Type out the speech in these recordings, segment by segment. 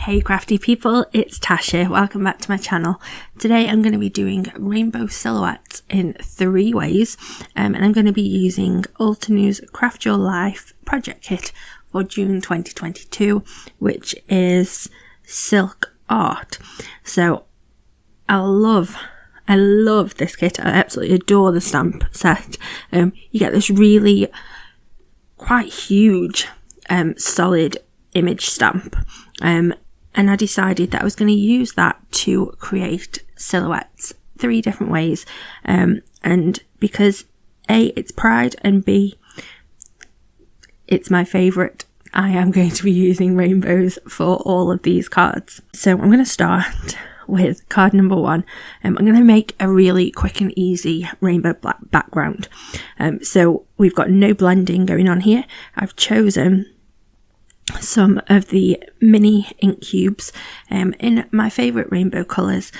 Hey crafty people, it's Tash here. Welcome back to my channel. Today I'm going to be doing rainbow silhouettes in 3 ways and I'm going to be using Altenew's Craft Your Life project kit for June 2022, which is silk art. So I love this kit. I absolutely adore the stamp set. You get this really quite huge solid image stamp, and I decided that I was going to use that to create silhouettes 3 different ways, and because A, it's pride, and B, it's my favourite, I am going to be using rainbows for all of these cards. So I'm going to start with card number 1. I'm going to make a really quick and easy rainbow black background. So we've got no blending going on here. I've chosen some of the mini ink cubes in my favourite rainbow colours,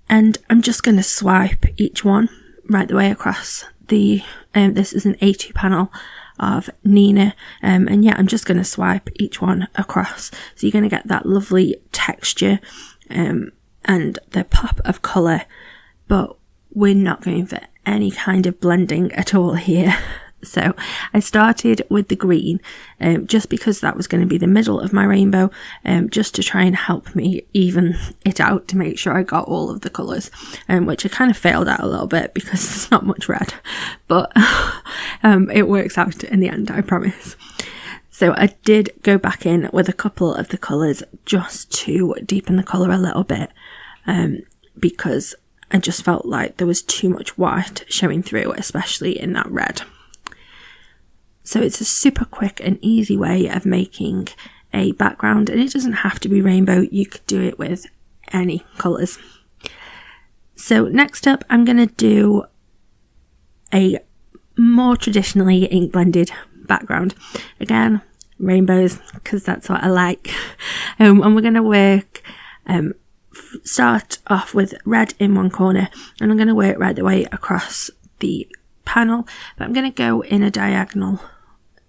and I'm just going to swipe each one right the way across the this is an A2 panel of Nina, and yeah, I'm just going to swipe each one across, so you're going to get that lovely texture and the pop of colour, but we're not going for any kind of blending at all here. So I started with the green just because that was going to be the middle of my rainbow, just to try and help me even it out to make sure I got all of the colours, which I kind of failed at a little bit because there's not much red, but it works out in the end, I promise. So I did go back in with a couple of the colours just to deepen the colour a little bit, because I just felt like there was too much white showing through, especially in that red. So it's a super quick and easy way of making a background, and it doesn't have to be rainbow, you could do it with any colours. So next up I'm going to do a more traditionally ink blended background. Again, rainbows, because that's what I like. And we're going to work, start off with red in one corner, and I'm going to work right the way across the panel, but I'm going to go in a diagonal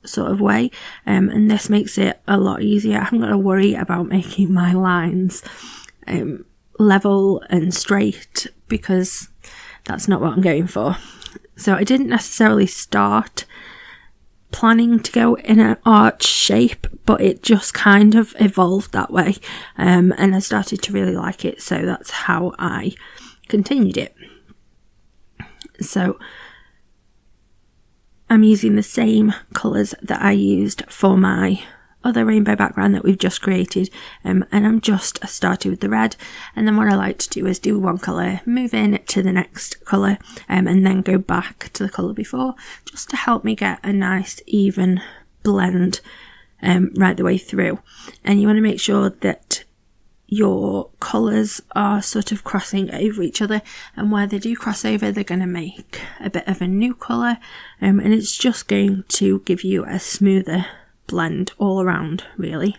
sort of way, and this makes it a lot easier. I haven't got to worry about making my lines level and straight, because that's not what I'm going for. So I didn't necessarily start planning to go in an arch shape, but it just kind of evolved that way, and I started to really like it, so that's how I continued it. So I'm using the same colours that I used for my other rainbow background that we've just created, and I'm just started with the red, and then what I like to do is do one colour, move in to the next colour, and then go back to the colour before, just to help me get a nice even blend right the way through. And you want to make sure that your colours are sort of crossing over each other, and where they do cross over they're going to make a bit of a new colour, and it's just going to give you a smoother blend all around, really.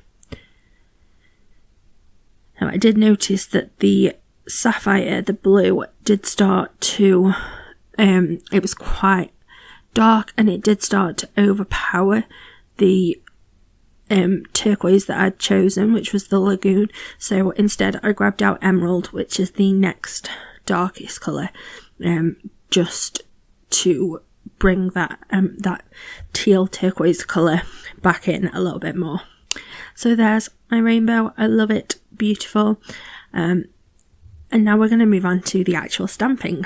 Now I did notice that the sapphire, the blue, did start to it was quite dark, and it did start to overpower the turquoise that I'd chosen, which was the lagoon. So instead I grabbed out emerald, which is the next darkest colour, just to bring that that teal turquoise colour back in a little bit more. So there's my rainbow. I love it, beautiful. And now we're going to move on to the actual stamping.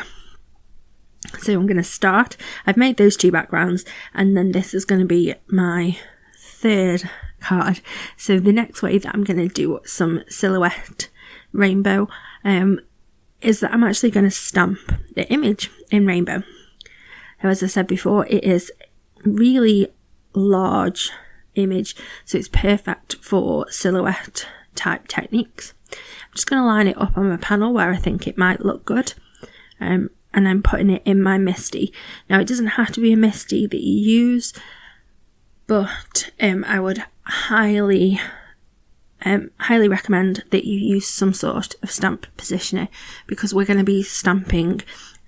So I'm going to start, I've made those 2 backgrounds, and then this is going to be my 3rd card. So the next way that I'm going to do some silhouette rainbow is that I'm actually going to stamp the image in rainbow. Now, as I said before, it is really large image, so it's perfect for silhouette type techniques. I'm just going to line it up on my panel where I think it might look good, and I'm putting it in my Misty. Now it doesn't have to be a Misty that you use, but I would highly recommend that you use some sort of stamp positioner, because we're going to be stamping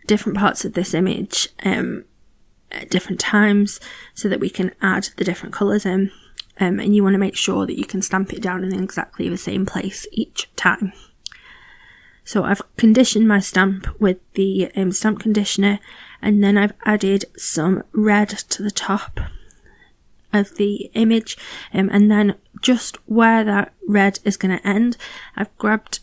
different parts of this image at different times so that we can add the different colours in. and you want to make sure that you can stamp it down in exactly the same place each time. So I've conditioned my stamp with the stamp conditioner, and then I've added some red to the top of the image, and then just where that red is going to end, I've grabbed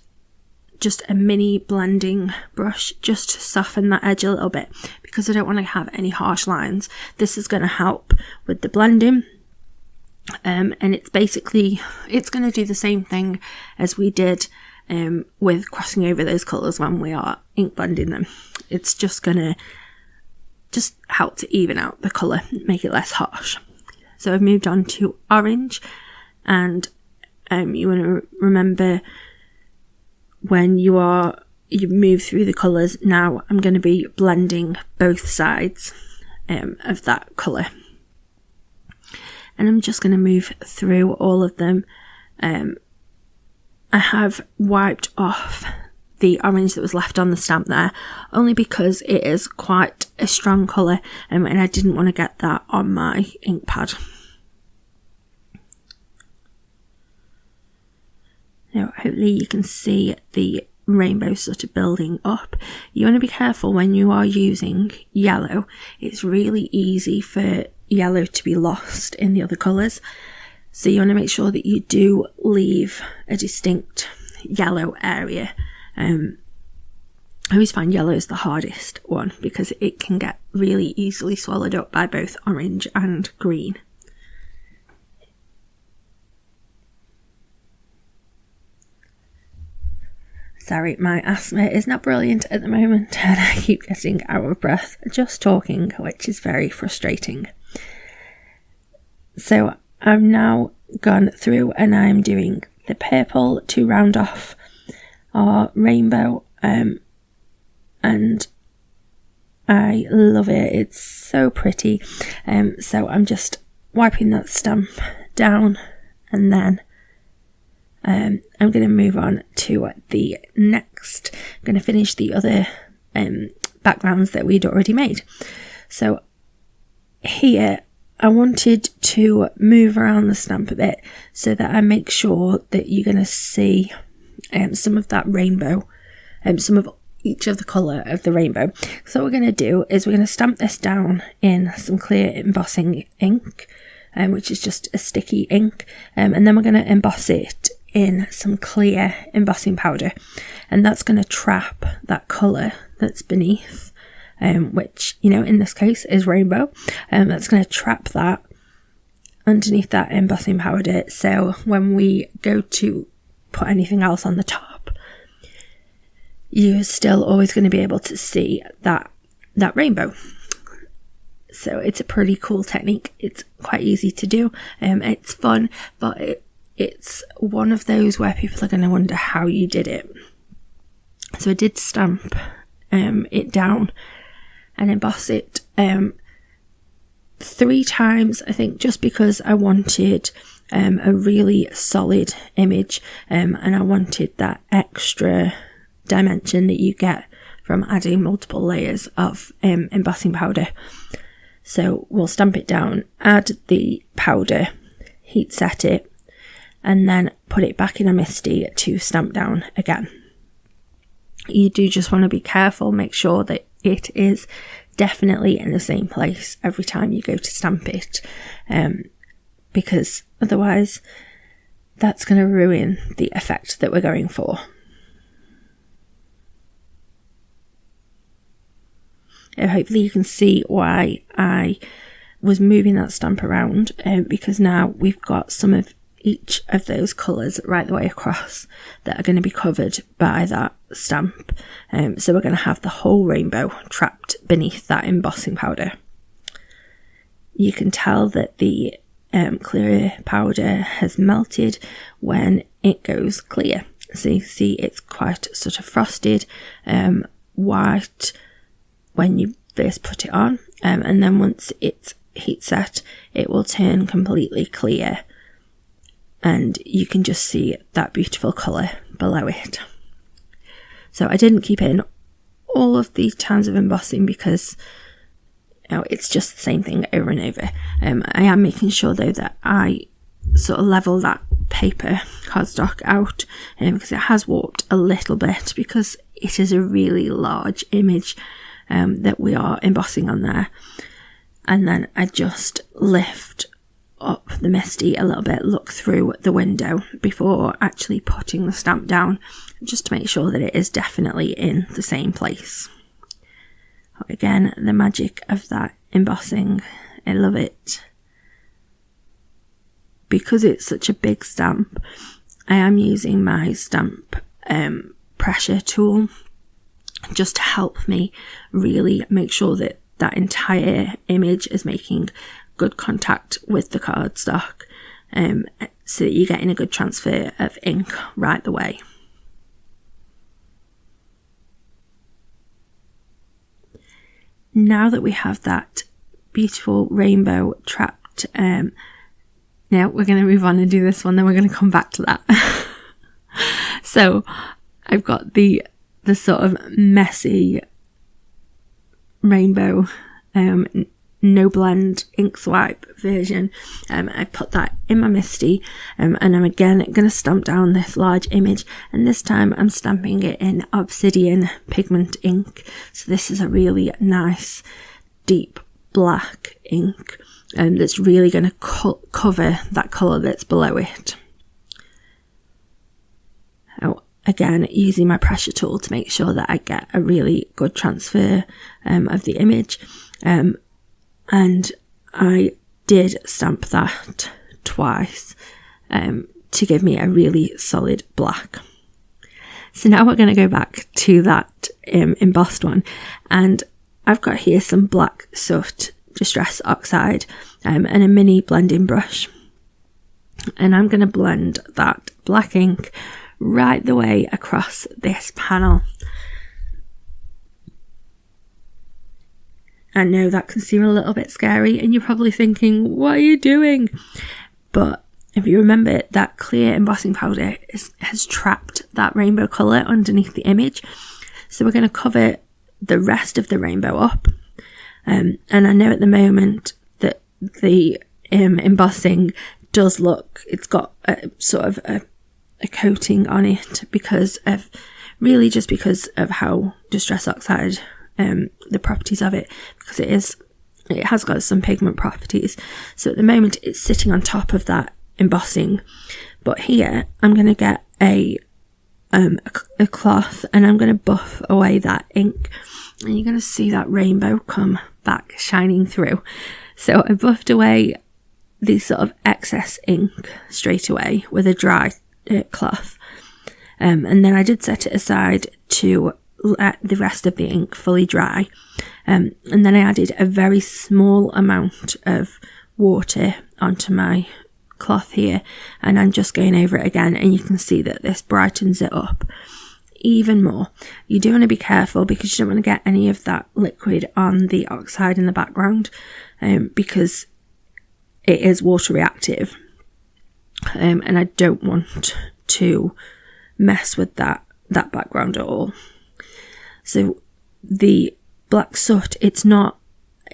just a mini blending brush just to soften that edge a little bit, because I don't want to have any harsh lines. This is going to help with the blending, and it's going to do the same thing as we did with crossing over those colours when we are ink blending them. It's just going to help to even out the colour, make it less harsh. So I've moved on to orange, and you want to remember when you move through the colours. Now I'm going to be blending both sides of that colour, and I'm just going to move through all of them. I have wiped off the orange that was left on the stamp there, only because it is quite a strong colour, and I didn't want to get that on my ink pad. Now hopefully you can see the rainbow sort of building up. You want to be careful when you are using yellow. It's really easy for yellow to be lost in the other colours, so you want to make sure that you do leave a distinct yellow area. I always find yellow is the hardest one because it can get really easily swallowed up by both orange and green. Sorry, my asthma is not brilliant at the moment, and I keep getting out of breath just talking, which is very frustrating. So I've now gone through and I'm doing the purple to round off our rainbow, and I love it. It's so pretty. So I'm just wiping that stamp down, and then I'm going to move on to the next. I'm going to finish the other backgrounds that we'd already made. So here I wanted to move around the stamp a bit so that I make sure that you're going to see some of that rainbow, some of each of the colour of the rainbow. So what we're going to do is we're going to stamp this down in some clear embossing ink, which is just a sticky ink, and then we're going to emboss it in some clear embossing powder, and that's going to trap that colour that's beneath, which, you know, in this case is rainbow. That's going to trap that underneath that embossing powder, so when we go to put anything else on the top, you're still always going to be able to see that rainbow. So it's a pretty cool technique. It's quite easy to do. It's fun, but it's one of those where people are going to wonder how you did it. So I did stamp it down and emboss it 3 times, I think, just because I wanted a really solid image, and I wanted that extra dimension that you get from adding multiple layers of embossing powder. So we'll stamp it down, add the powder, heat set it, and then put it back in a misty to stamp down again. You do just want to be careful, make sure that it is definitely in the same place every time you go to stamp it, because otherwise that's going to ruin the effect that we're going for. Hopefully you can see why I was moving that stamp around, because now we've got some of each of those colours right the way across that are going to be covered by that stamp. So we're going to have the whole rainbow trapped beneath that embossing powder. You can tell that the clear powder has melted when it goes clear. So you see it's quite sort of frosted, white when you first put it on, and then once it's heat set it will turn completely clear, and you can just see that beautiful colour below it. So I didn't keep in all of the times of embossing because, you know, it's just the same thing over and over. I am making sure though that I sort of level that paper cardstock out, because it has warped a little bit because it is a really large image that we are embossing on there. And then I just lift up the Misty a little bit, look through the window before actually putting the stamp down, just to make sure that it is definitely in the same place. Again, the magic of that embossing, I love it. Because it's such a big stamp, I am using my stamp pressure tool just to help me really make sure that that entire image is making good contact with the cardstock, so that you're getting a good transfer of ink right away. Now that we have that beautiful rainbow trapped, now we're going to move on and do this one, then we're going to come back to that. So I've got the sort of messy rainbow no blend ink swipe version. I put that in my Misty, and I'm again going to stamp down this large image, and this time I'm stamping it in Obsidian pigment ink. So this is a really nice deep black ink, and that's really going to cover that colour that's below it. Oh, again, using my pressure tool to make sure that I get a really good transfer of the image. And I did stamp that twice to give me a really solid black. So now we're going to go back to that embossed one, and I've got here some black soot distress oxide and a mini blending brush, and I'm going to blend that black ink right the way across this panel. I know that can seem a little bit scary, and you're probably thinking, what are you doing? But if you remember, that clear embossing powder has trapped that rainbow colour underneath the image. So we're going to cover the rest of the rainbow up. And I know at the moment that the embossing does look, it's got a sort of a coating on it because of how distress oxide, the properties of it, because it has got some pigment properties. So at the moment it's sitting on top of that embossing, but here I'm going to get a cloth, and I'm going to buff away that ink, and you're going to see that rainbow come back shining through. So I buffed away the sort of excess ink straight away with a dry cloth, and then I did set it aside to let the rest of the ink fully dry, and then I added a very small amount of water onto my cloth here, and I'm just going over it again, and you can see that this brightens it up even more. You do want to be careful because you don't want to get any of that liquid on the oxide in the background, because it is water reactive, and I don't want to mess with that background at all. So the black soot, it's not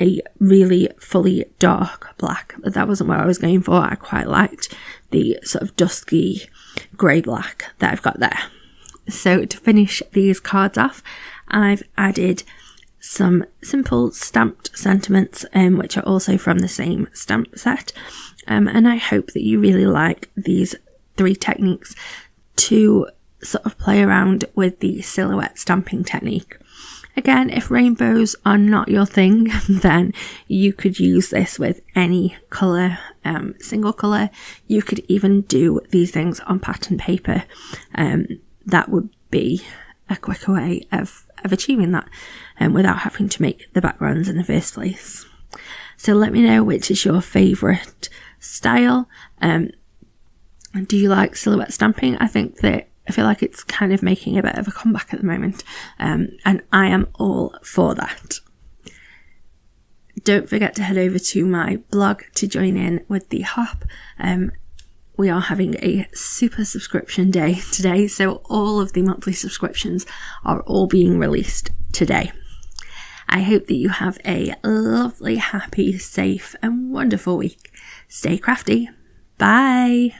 a really fully dark black, but that wasn't what I was going for. I quite liked the sort of dusky grey black that I've got there. So to finish these cards off, I've added some simple stamped sentiments, which are also from the same stamp set, and I hope that you really like these 3 techniques to sort of play around with the silhouette stamping technique. Again, if rainbows are not your thing, then you could use this with any colour, single colour. You could even do these things on pattern paper. That would be a quicker way of achieving that, without having to make the backgrounds in the first place. So let me know which is your favourite style. Do you like silhouette stamping? I feel like it's kind of making a bit of a comeback at the moment, and I am all for that. Don't forget to head over to my blog to join in with the hop. We are having a super subscription day today, so all of the monthly subscriptions are all being released today. I hope that you have a lovely, happy, safe and wonderful week. Stay crafty. Bye!